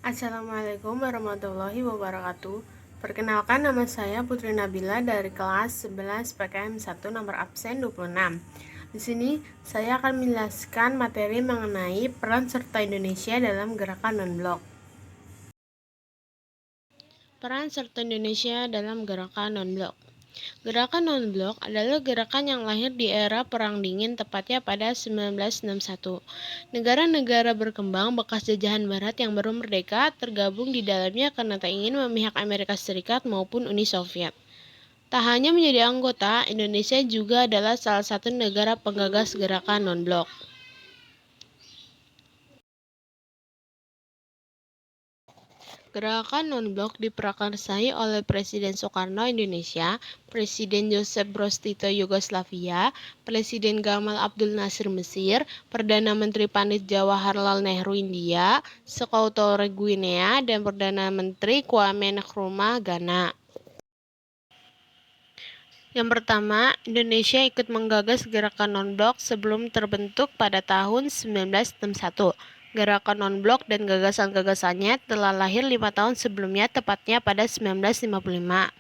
Assalamualaikum warahmatullahi wabarakatuh. Perkenalkan, nama saya Putri Nabila dari kelas 11 PKM 1 nomor absen 26. Di sini saya akan menjelaskan materi mengenai peran serta Indonesia dalam gerakan non-blok. Peran serta Indonesia dalam gerakan non-blok. Gerakan non-blok adalah gerakan yang lahir di era Perang Dingin, tepatnya pada 1961. Negara-negara berkembang bekas jajahan Barat yang baru merdeka tergabung di dalamnya karena tak ingin memihak Amerika Serikat maupun Uni Soviet. Tak hanya menjadi anggota, Indonesia juga adalah salah satu negara penggagas gerakan non-blok. Gerakan non-blok diprakarsai oleh Presiden Soekarno Indonesia, Presiden Joseph Broz Tito Yugoslavia, Presiden Gamal Abdul Nasir Mesir, Perdana Menteri Pandit Jawaharlal Nehru India, Sekuautore Guinea, dan Perdana Menteri Kwame Nkrumah Ghana. Yang pertama, Indonesia ikut menggagas gerakan non-blok sebelum terbentuk pada tahun 1961. Gerakan non-blok dan gagasan-gagasannya telah lahir 5 tahun sebelumnya, tepatnya pada 1955.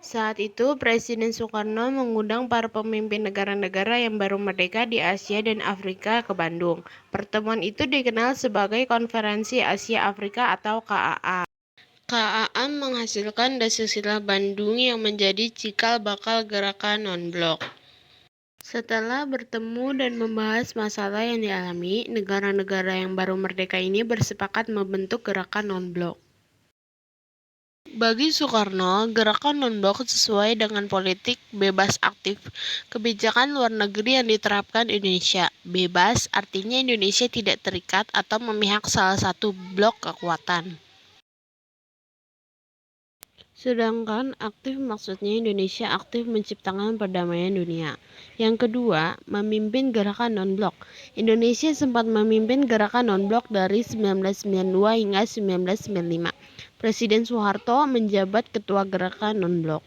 Saat itu, Presiden Soekarno mengundang para pemimpin negara-negara yang baru merdeka di Asia dan Afrika ke Bandung. Pertemuan itu dikenal sebagai Konferensi Asia Afrika atau KAA. KAA menghasilkan Dasar Bandung yang menjadi cikal bakal gerakan non-blok. Setelah bertemu dan membahas masalah yang dialami, negara-negara yang baru merdeka ini bersepakat membentuk gerakan non-blok. Bagi Soekarno, gerakan non-blok sesuai dengan politik bebas aktif kebijakan luar negeri yang diterapkan Indonesia. Bebas artinya Indonesia tidak terikat atau memihak salah satu blok kekuatan. Sedangkan aktif maksudnya Indonesia aktif menciptakan perdamaian dunia. Yang kedua, memimpin gerakan non-blok. Indonesia sempat memimpin gerakan non-blok dari 1992 hingga 1995. Presiden Soeharto menjabat ketua gerakan non-blok.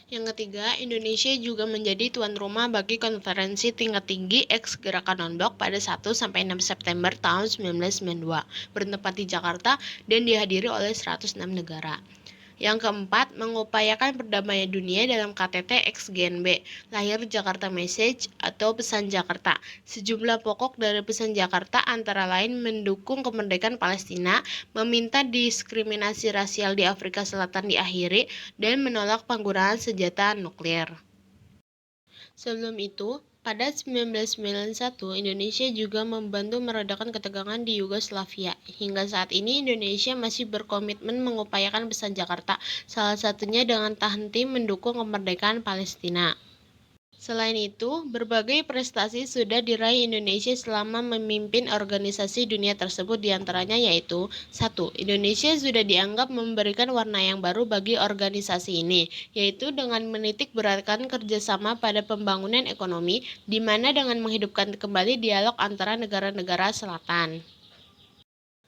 Yang ketiga, Indonesia juga menjadi tuan rumah bagi konferensi tingkat tinggi ex-gerakan non-blok pada 1-6 September tahun 1992, bertempat di Jakarta dan dihadiri oleh 106 negara. Yang keempat, mengupayakan perdamaian dunia dalam KTT ex-GNB, lahir Jakarta Message atau Pesan Jakarta. Sejumlah pokok dari Pesan Jakarta antara lain mendukung kemerdekaan Palestina, meminta diskriminasi rasial di Afrika Selatan diakhiri, dan menolak penggunaan senjata nuklir. Sebelum itu, pada 1991, Indonesia juga membantu meredakan ketegangan di Yugoslavia. Hingga saat ini, Indonesia masih berkomitmen mengupayakan Pesan Jakarta, salah satunya dengan tak henti mendukung kemerdekaan Palestina. Selain itu, berbagai prestasi sudah diraih Indonesia selama memimpin organisasi dunia tersebut, diantaranya yaitu 1. Indonesia sudah dianggap memberikan warna yang baru bagi organisasi ini, yaitu dengan menitik beratkan kerjasama pada pembangunan ekonomi, di mana dengan menghidupkan kembali dialog antara negara-negara selatan.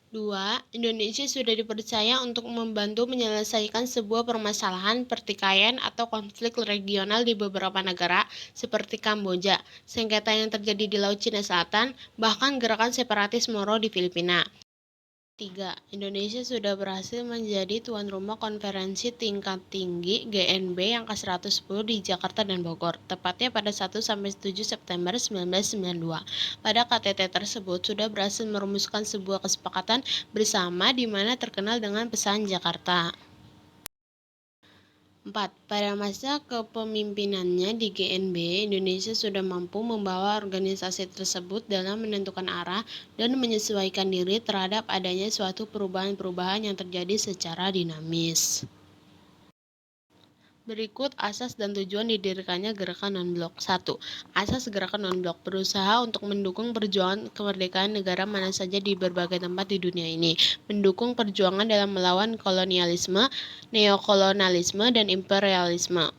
2. Indonesia sudah dipercaya untuk membantu menyelesaikan sebuah permasalahan pertikaian atau konflik regional di beberapa negara seperti Kamboja, sengketa yang terjadi di Laut Cina Selatan, bahkan gerakan separatis Moro di Filipina. 3. Indonesia sudah berhasil menjadi tuan rumah konferensi tingkat tinggi GNB yang ke-110 di Jakarta dan Bogor, tepatnya pada 1-7 September 1992. Pada KTT tersebut sudah berhasil merumuskan sebuah kesepakatan bersama di mana terkenal dengan Pesan Jakarta. 4. Pada masa kepemimpinannya di GNB, Indonesia sudah mampu membawa organisasi tersebut dalam menentukan arah dan menyesuaikan diri terhadap adanya suatu perubahan-perubahan yang terjadi secara dinamis. Berikut asas dan tujuan didirikannya gerakan non-blok. 1. Asas gerakan non-blok berusaha untuk mendukung perjuangan kemerdekaan negara mana saja di berbagai tempat di dunia ini, mendukung perjuangan dalam melawan kolonialisme, neokolonialisme, dan imperialisme.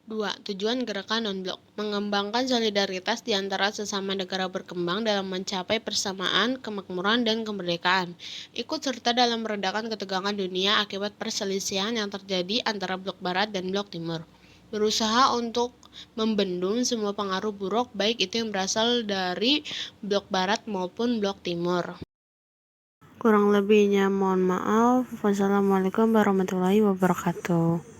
2. Tujuan gerakan non-blok mengembangkan solidaritas di antara sesama negara berkembang dalam mencapai persamaan, kemakmuran, dan kemerdekaan. Ikut serta dalam meredakan ketegangan dunia akibat perselisihan yang terjadi antara blok barat dan blok timur. Berusaha untuk membendung semua pengaruh buruk, baik itu yang berasal dari blok barat maupun blok timur. Kurang lebihnya mohon maaf. Wassalamualaikum warahmatullahi wabarakatuh.